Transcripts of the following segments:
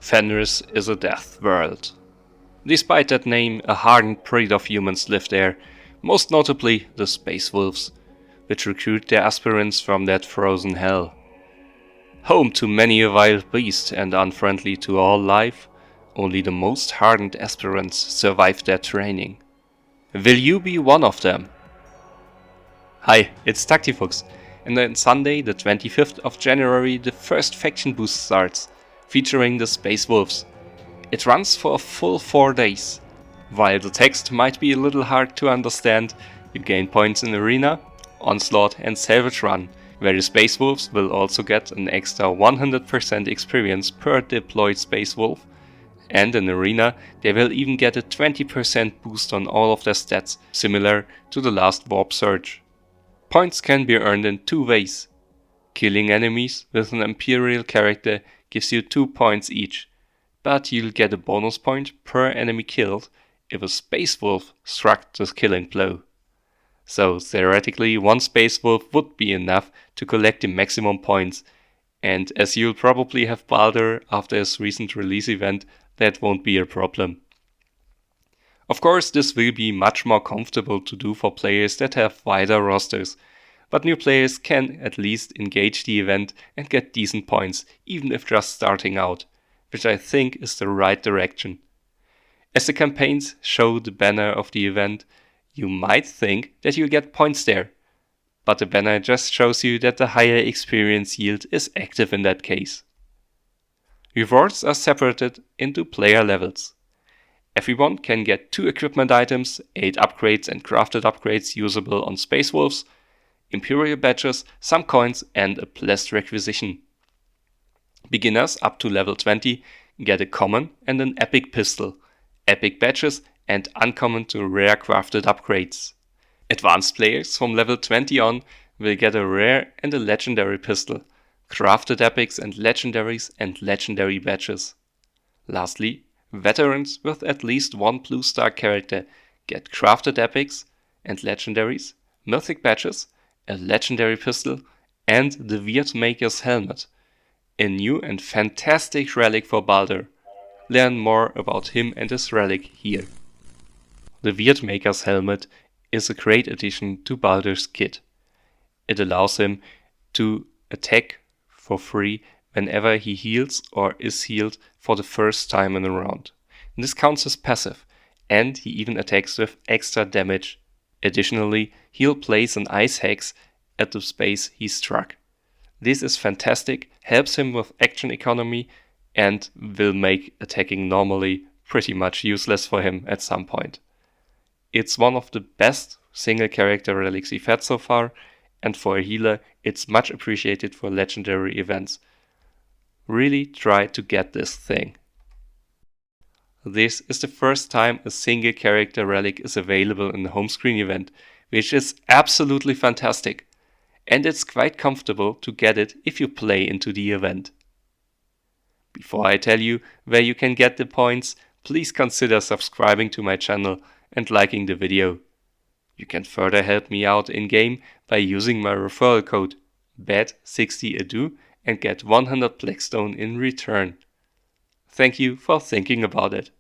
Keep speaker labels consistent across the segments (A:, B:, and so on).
A: Fenris is a death world. Despite that name, a hardened breed of humans live there, most notably the Space Wolves, which recruit their aspirants from that frozen hell. Home to many a wild beast and unfriendly to all life, only the most hardened aspirants survive their training. Will you be one of them? Hi, it's Tacticus, and on Sunday the 25th of January the first faction boost starts, featuring the Space Wolves. It runs for a full 4 days. While the text might be a little hard to understand, you gain points in Arena, Onslaught and Salvage Run, where the Space Wolves will also get an extra 100% experience per deployed Space Wolf, and in Arena they will even get a 20% boost on all of their stats, similar to the last Warp Surge. Points can be earned in 2 ways. Killing enemies with an Imperial character gives you 2 points each, but you'll get a bonus point per enemy killed if a Space Wolf struck the killing blow. So theoretically, one Space Wolf would be enough to collect the maximum points, and as you'll probably have Baldr after his recent release event, that won't be a problem. Of course, this will be much more comfortable to do for players that have wider rosters, but new players can at least engage the event and get decent points, even if just starting out, which I think is the right direction. As the campaigns show the banner of the event, you might think that you'll get points there, but the banner just shows you that the higher experience yield is active in that case. Rewards are separated into player levels. Everyone can get 2 equipment items, 8 upgrades and crafted upgrades usable on Space Wolves, Imperial badges, some coins and a blessed requisition. Beginners up to level 20 get a common and an epic pistol, epic badges and uncommon to rare crafted upgrades. Advanced players from level 20 on will get a rare and a legendary pistol, crafted epics and legendary badges. Lastly, veterans with at least one blue star character get crafted epics and legendaries, mythic badges, a legendary pistol, and the Wyrdmaker's helmet, a new and fantastic relic for Baldr. Learn more about him and his relic here. The Wyrdmaker's helmet is a great addition to Baldr's kit. It allows him to attack for free whenever he heals or is healed for the first time in a round. This counts as passive, and he even attacks with extra damage. Additionally, he'll place an ice hex at the space he struck. This is fantastic, helps him with action economy, and will make attacking normally pretty much useless for him at some point. It's one of the best single character relics we've had so far, and for a healer it's much appreciated for legendary events. Really try to get this thing. This is the first time a single character relic is available in the home screen event, which is absolutely fantastic, and it's quite comfortable to get it if you play into the event. Before I tell you where you can get the points, please consider subscribing to my channel and liking the video. You can further help me out in-game by using my referral code BAD60ADU and get 100 Blackstone in return. Thank you for thinking about it.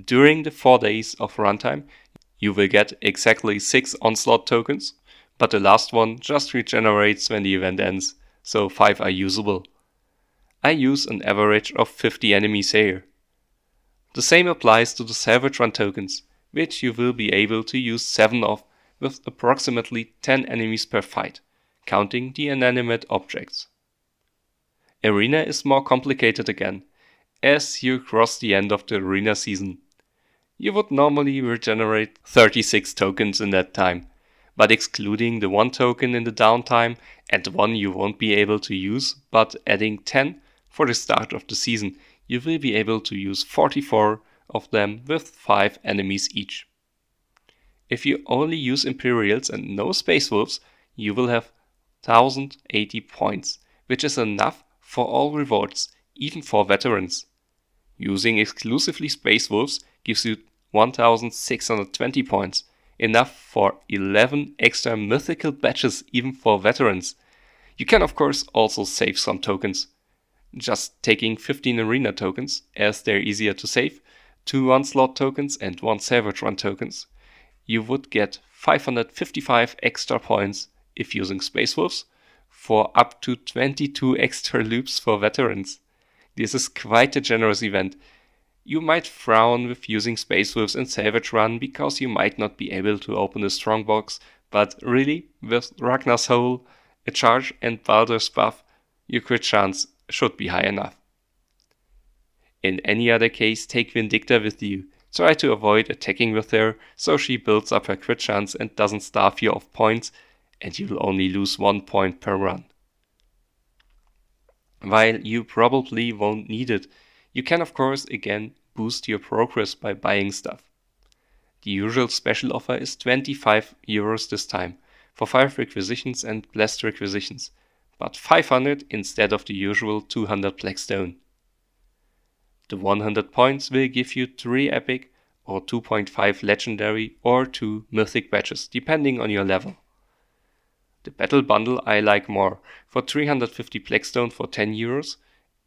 A: During the 4 days of runtime, you will get exactly 6 Onslaught tokens, but the last one just regenerates when the event ends, so 5 are usable. I use an average of 50 enemies here. The same applies to the Salvage Run tokens, which you will be able to use 7 of with approximately 10 enemies per fight, counting the inanimate objects. Arena is more complicated again, as you cross the end of the arena season. You would normally regenerate 36 tokens in that time, but excluding the 1 token in the downtime and the 1 you won't be able to use, but adding 10 for the start of the season, you will be able to use 44 of them with 5 enemies each. If you only use Imperials and no Space Wolves, you will have 1080 points, which is enough for all rewards, even for veterans. Using exclusively Space Wolves gives you 1620 points, enough for 11 extra mythical badges even for veterans. You can of course also save some tokens. just taking 15 arena tokens, as they're easier to save, 2 onslaught tokens and 1 savage run tokens, you would get 555 extra points if using Space Wolves, for up to 22 extra loops for veterans. This is quite a generous event. You might frown with using Space Wolves in Savage Run because you might not be able to open a strongbox, but really, with Ragnar's Hole, a charge and Baldr's buff, your crit chance should be high enough. In any other case, take Vindicta with you. Try to avoid attacking with her, so she builds up her crit chance and doesn't starve you of points, and you'll only lose 1 point per run. While you probably won't need it, you can of course again boost your progress by buying stuff. The usual special offer is 25 euros this time, for 5 requisitions and blessed requisitions, but 500 instead of the usual 200 Blackstone. The 100 points will give you 3 epic or 2.5 legendary or 2 mythic badges, depending on your level. The battle bundle I like more, for 350 Blackstone for 10 euros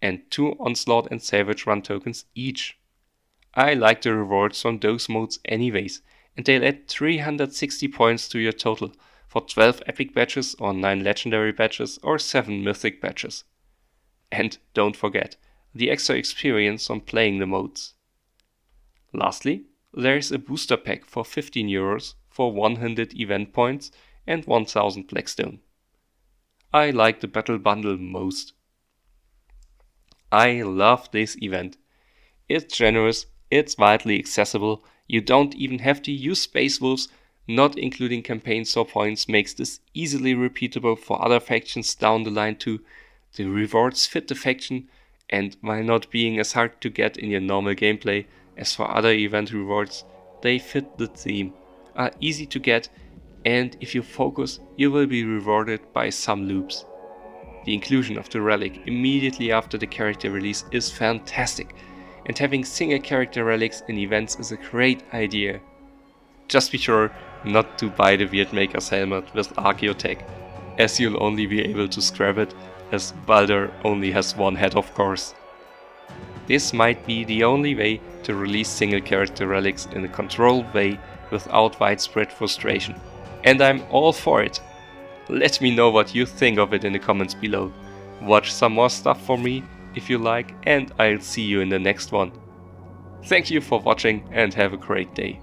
A: and 2 onslaught and savage run tokens each. I like the rewards from those modes anyways, and they'll add 360 points to your total, for 12 epic badges or 9 legendary badges or 7 mythic badges. And don't forget, the extra experience on playing the modes. Lastly, there is a booster pack for 15 euros for 100 event points and 1000 Blackstone. I like the battle bundle most. I love this event. It's generous, it's widely accessible, you don't even have to use Space Wolves, not including campaign store points makes this easily repeatable for other factions down the line too. The rewards fit the faction, and while not being as hard to get in your normal gameplay as for other event rewards, they fit the theme, are easy to get, and if you focus, you will be rewarded by some loops. The inclusion of the Relic immediately after the character release is fantastic, and having single character relics in events is a great idea. Just be sure not to buy the Wyrdmaker's helmet with Archaeotech, as you'll only be able to scrap it, as Baldr only has 1 head of course. This might be the only way to release single character relics in a controlled way without widespread frustration, and I'm all for it. Let me know what you think of it in the comments below. Watch some more stuff for me if you like, and I'll see you in the next one. Thank you for watching and have a great day.